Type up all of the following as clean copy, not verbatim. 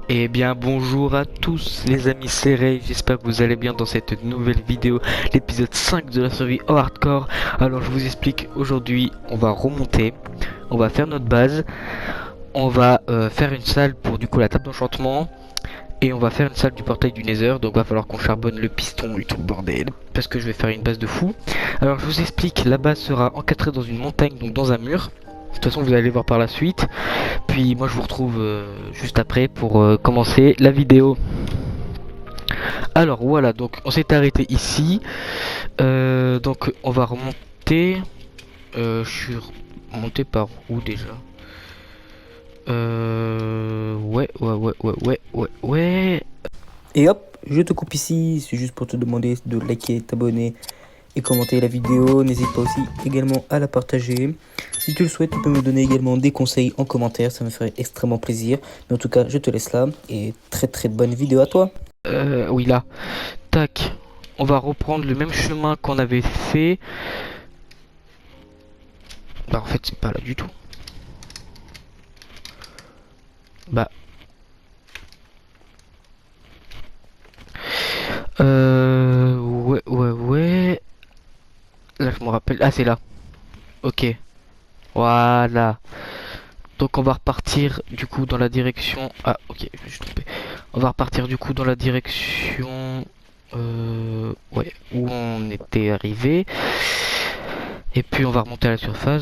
Eh bien bonjour à tous les amis, c'est Ray, j'espère que vous allez bien dans cette nouvelle vidéo, l'épisode 5 de la survie au hardcore. Alors je vous explique, aujourd'hui on va remonter, on va faire notre base, on va faire une salle pour du coup la table d'enchantement, et on va faire une salle du portail du Nether, donc va falloir qu'on charbonne le piston et tout le bordel, parce que je vais faire une base de fou. Alors je vous explique, la base sera encadrée dans une montagne, donc dans un mur. De toute façon vous allez voir par la suite. Puis moi je vous retrouve juste après pour commencer la vidéo. Alors voilà, donc on s'est arrêté ici. Donc on va remonter. Je suis remonté par où déjà? Ouais. Et hop, je te coupe ici, c'est juste pour te demander de liker, t'abonner et commenter la vidéo. N'hésite pas aussi également à la partager. Si tu le souhaites, tu peux me donner également des conseils en commentaire, ça me ferait extrêmement plaisir. Mais en tout cas, je te laisse là et très bonne vidéo à toi. Oui là. Tac. On va reprendre le même chemin qu'on avait fait. Bah en fait c'est pas là du tout. Bah. Ouais. Là je me rappelle. Ah c'est là. Ok. Voilà. Donc on va repartir du coup dans la direction... Ah ok, je me suis trompé. On va repartir du coup dans la direction... Ouais, où on était arrivé. Et puis on va remonter à la surface.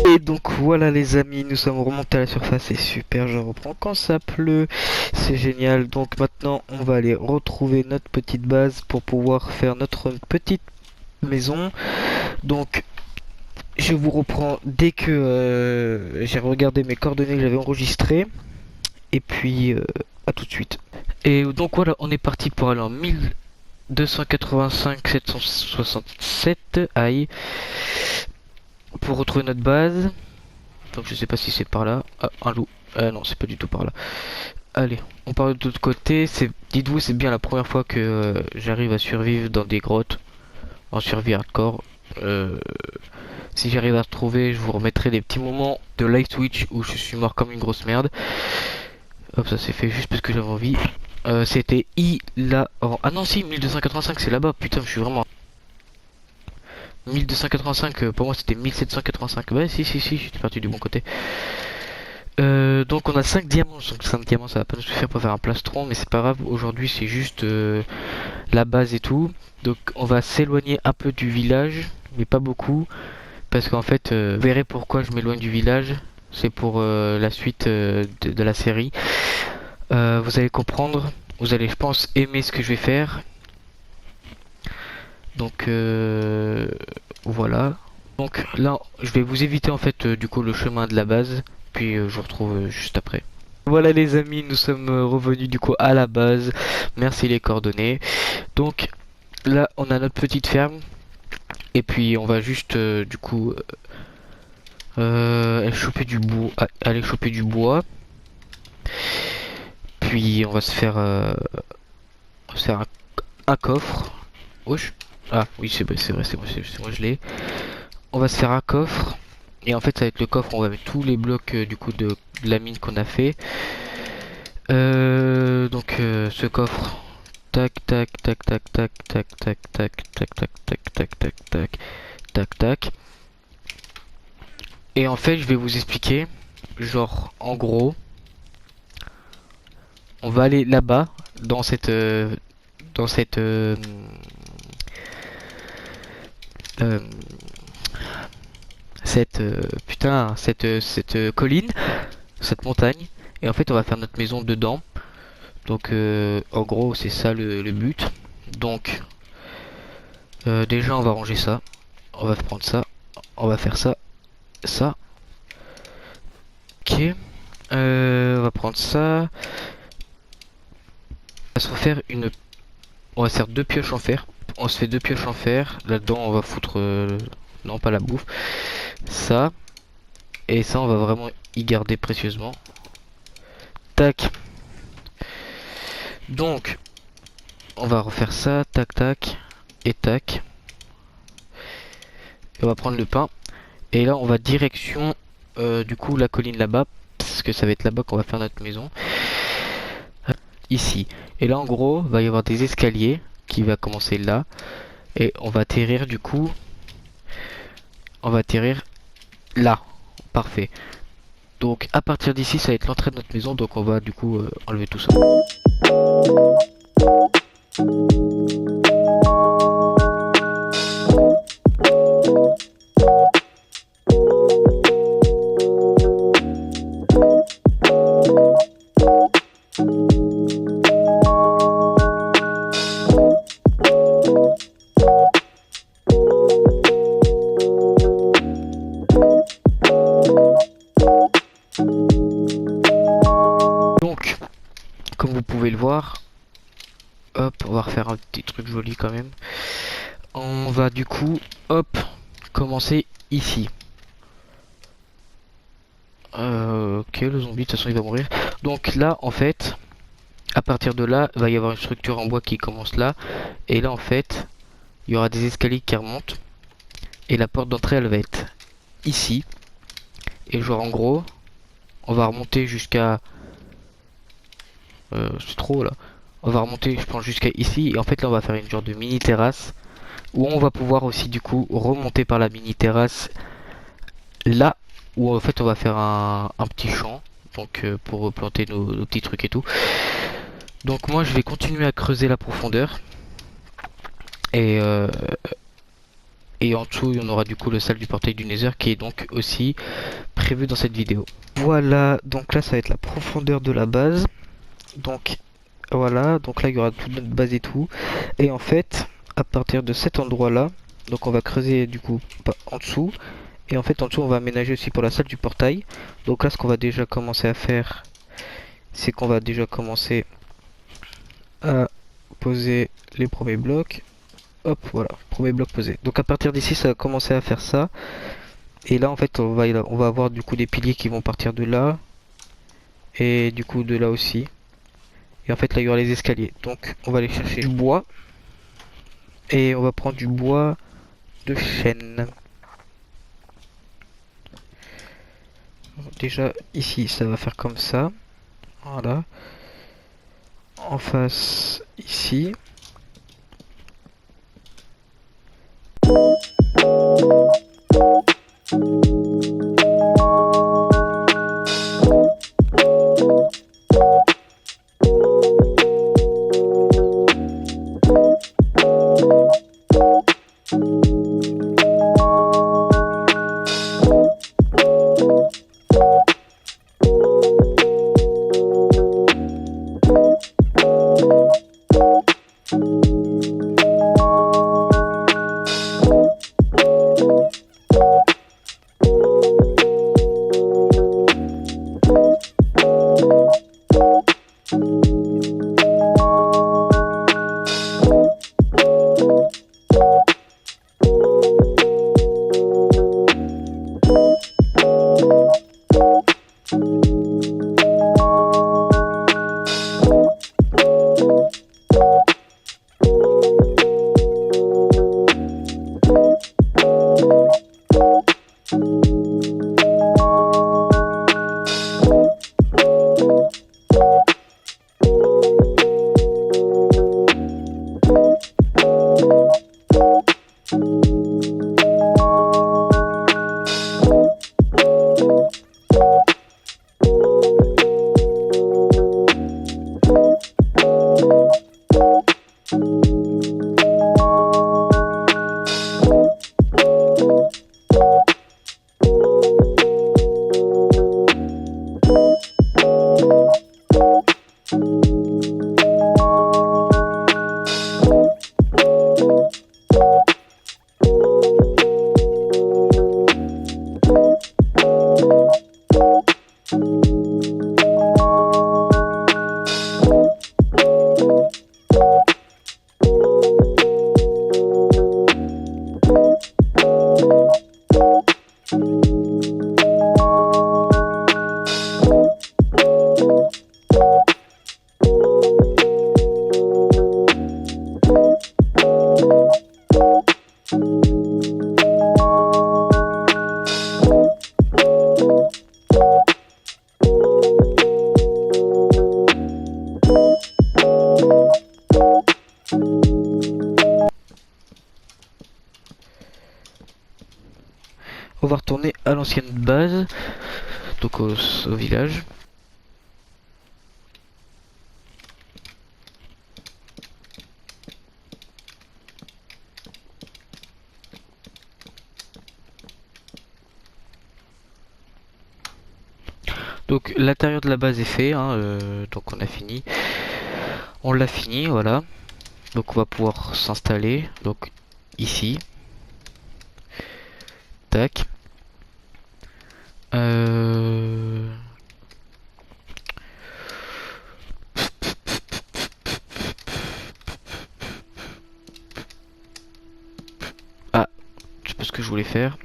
Et donc voilà les amis, nous sommes remontés à la surface, c'est super, je reprends quand ça pleut, c'est génial. Donc maintenant on va aller retrouver notre petite base pour pouvoir faire notre petite maison. Donc je vous reprends dès que j'ai regardé mes coordonnées que j'avais enregistrées. Et puis à tout de suite. Et donc voilà, on est parti pour aller en 1285 767. Aïe. Pour retrouver notre base. Donc je sais pas si c'est par là. Ah, un loup. Non, c'est pas du tout par là. Allez, on part de l'autre côté. Dites-vous, c'est bien la première fois que j'arrive à survivre dans des grottes en survie hardcore. Si j'arrive à retrouver, je vous remettrai des petits moments de live Twitch où je suis mort comme une grosse merde. Hop, ça s'est fait juste parce que j'avais envie. C'était hilarant. Ah non, si, 1285, c'est là-bas. Putain, je suis vraiment... 1285, pour moi, c'était 1785. Ouais, si, j'étais parti du bon côté. Donc, on a 5 diamants. Donc, 5 diamants, ça va pas nous suffire pour faire un plastron, mais c'est pas grave. Aujourd'hui, c'est juste la base et tout. Donc, on va s'éloigner un peu du village, mais pas beaucoup. Parce qu'en fait, vous verrez pourquoi je m'éloigne du village. C'est pour la suite de la série. Vous allez comprendre, vous allez je pense aimer ce que je vais faire. Donc voilà. Donc là je vais vous éviter en fait du coup le chemin de la base. Puis je vous retrouve juste après. Voilà les amis, nous sommes revenus du coup à la base. Merci les coordonnées. Donc là on a notre petite ferme. Et puis on va juste du coup aller choper du bois. Puis on va se faire un coffre. Wesh. Ah oui c'est vrai, c'est moi je l'ai. On va se faire un coffre. Et en fait ça va être le coffre, on va mettre tous les blocs du coup de la mine qu'on a fait. Donc ce coffre. Tac. Et en fait je vais vous expliquer. Genre en gros. On va aller là-bas. dans cette cette colline, cette montagne, et en fait on va faire notre maison dedans. Donc en gros c'est ça le but. Donc déjà on va ranger ça, on va prendre ça, on va faire ça, ça. Ok, on va prendre ça. On va se refaire on va se faire 2 pioches en fer. On se fait 2 pioches en fer. Là-dedans on va foutre non pas la bouffe, ça. Et ça on va vraiment y garder précieusement. Tac. Donc on va refaire ça, tac tac et tac. Et on va prendre le pain. Et là on va direction du coup la colline là-bas, parce que ça va être là-bas qu'on va faire notre maison. Ici. Et là en gros va y avoir des escaliers qui va commencer là. Et on va atterrir du coup. On va atterrir là. Parfait. Donc à partir d'ici ça va être l'entrée de notre maison. Donc on va du coup enlever tout ça. Donc, comme vous pouvez le voir, hop, on va refaire un petit truc joli quand même. On va du coup, hop, commencer ici. Ok, le zombie, de toute façon il va mourir. Donc là, en fait, à partir de là, il va y avoir une structure en bois qui commence là. Et là, en fait, il y aura des escaliers qui remontent. Et la porte d'entrée, elle va être ici. Et genre, en gros, on va remonter jusqu'à... c'est trop là. On va remonter, je pense, jusqu'à ici. Et en fait, là, on va faire une genre de mini terrasse. Où on va pouvoir aussi, du coup, remonter par la mini terrasse. Là, où en fait, on va faire un petit champ. Donc, pour planter nos petits trucs et tout. Donc, moi, je vais continuer à creuser la profondeur. Et en dessous, il y en aura du coup le salle du portail du Nether qui est donc aussi prévu dans cette vidéo. Voilà, donc là, ça va être la profondeur de la base. Donc, voilà, donc là, il y aura toute notre base et tout. Et en fait, à partir de cet endroit-là, donc on va creuser du coup en dessous. Et en fait, en dessous, on va aménager aussi pour la salle du portail. Donc là, ce qu'on va déjà commencer à faire, c'est qu'on va déjà commencer à poser les premiers blocs. Hop, voilà, premier bloc posé. Donc à partir d'ici, ça va commencer à faire ça. Et là, en fait, on va avoir du coup des piliers qui vont partir de là. Et du coup de là aussi. Et en fait, là, il y aura les escaliers. Donc on va aller chercher du bois. Et on va prendre du bois de chêne. Déjà, ici, ça va faire comme ça. Voilà. En face, ici. à l'ancienne base, donc au village. Donc l'intérieur de la base est fait, hein, donc on a fini. On l'a fini, voilà. Donc on va pouvoir s'installer. Donc ici. Tac. Ah, je sais pas ce que je voulais faire.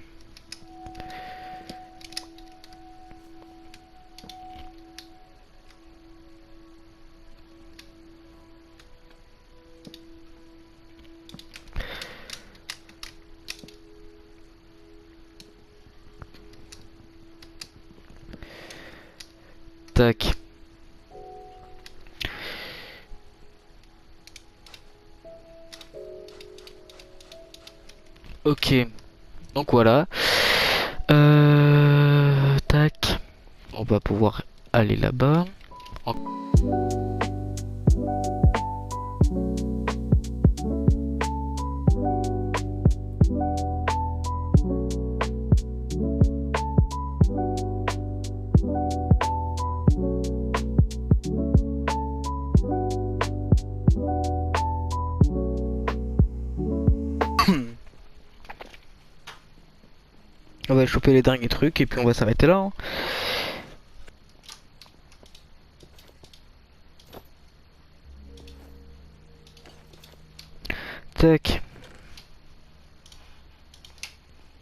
Tac. Ok. Donc voilà. Tac. On va pouvoir aller là-bas. On va choper les derniers trucs et puis on va s'arrêter là, hein. Tac.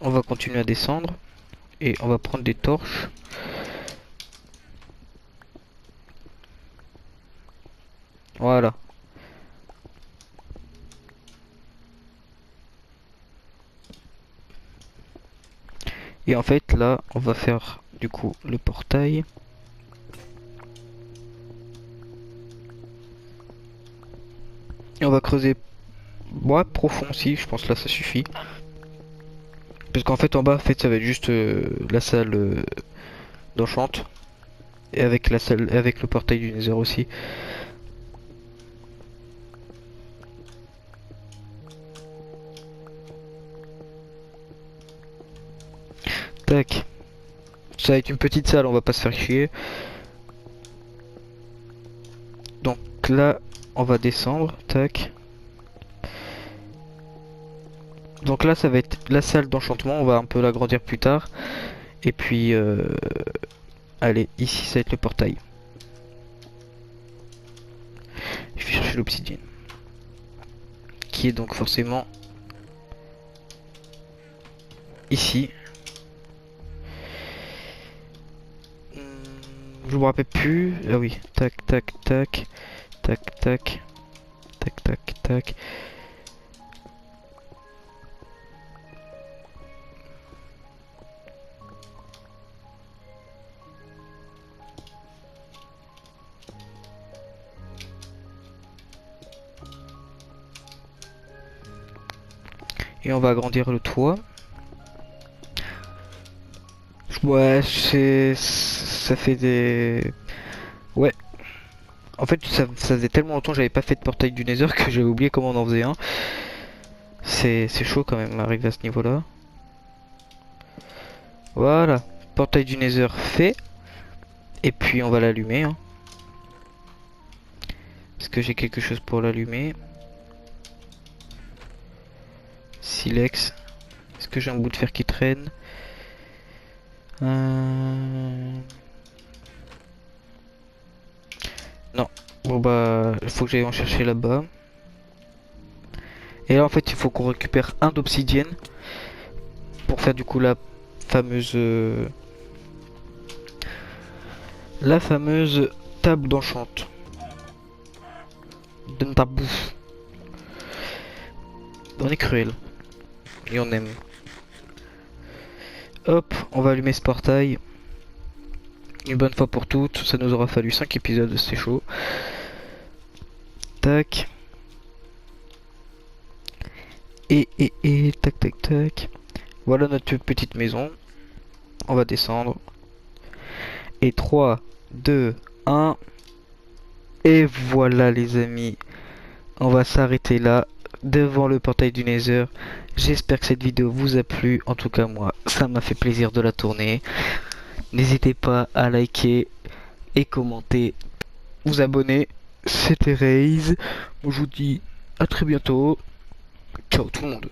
On va continuer à descendre. Et on va prendre des torches. Voilà. Et en fait là on va faire du coup le portail. Et on va creuser profond aussi, je pense là ça suffit. Parce qu'en fait en bas en fait ça va être juste la salle d'enchant. Et avec la salle, avec le portail du Nether aussi. Tac. Ça va être une petite salle, on va pas se faire chier. Donc là on va descendre, tac. Donc là ça va être la salle d'enchantement, on va un peu l'agrandir plus tard. Et puis allez, ici ça va être le portail. Je vais chercher l'obsidienne. Qui est donc forcément ici. Je me rappelle plus. Ah oui, tac tac tac. Tac tac. Tac tac tac. Et on va agrandir le toit. Ouais, ça fait des... Ouais. En fait, ça faisait tellement longtemps que j'avais pas fait de portail du Nether que j'avais oublié comment on en faisait un. C'est chaud quand même, arriver à ce niveau-là. Voilà. Portail du Nether fait. Et puis on va l'allumer, hein. Est-ce que j'ai quelque chose pour l'allumer? Silex. Est-ce que j'ai un bout de fer qui traîne? Non. Bon bah, il faut que j'aille en chercher là-bas. Et là en fait il faut qu'on récupère un d'obsidienne pour faire du coup fameuse la fameuse table d'enchant. Donne ta bouffe. On est cruel. Et on aime. Hop, on va allumer ce portail. Une bonne fois pour toutes. Ça nous aura fallu 5 épisodes, c'est chaud. Tac. Et tac tac tac. Voilà notre petite maison. On va descendre. Et 3, 2, 1. Et voilà les amis. On va s'arrêter là, devant le portail du Nether. J'espère que cette vidéo vous a plu. En tout cas moi, ça m'a fait plaisir de la tourner. N'hésitez pas à liker et commenter, vous abonner. C'était Raze. Moi, je vous dis à très bientôt. Ciao tout le monde.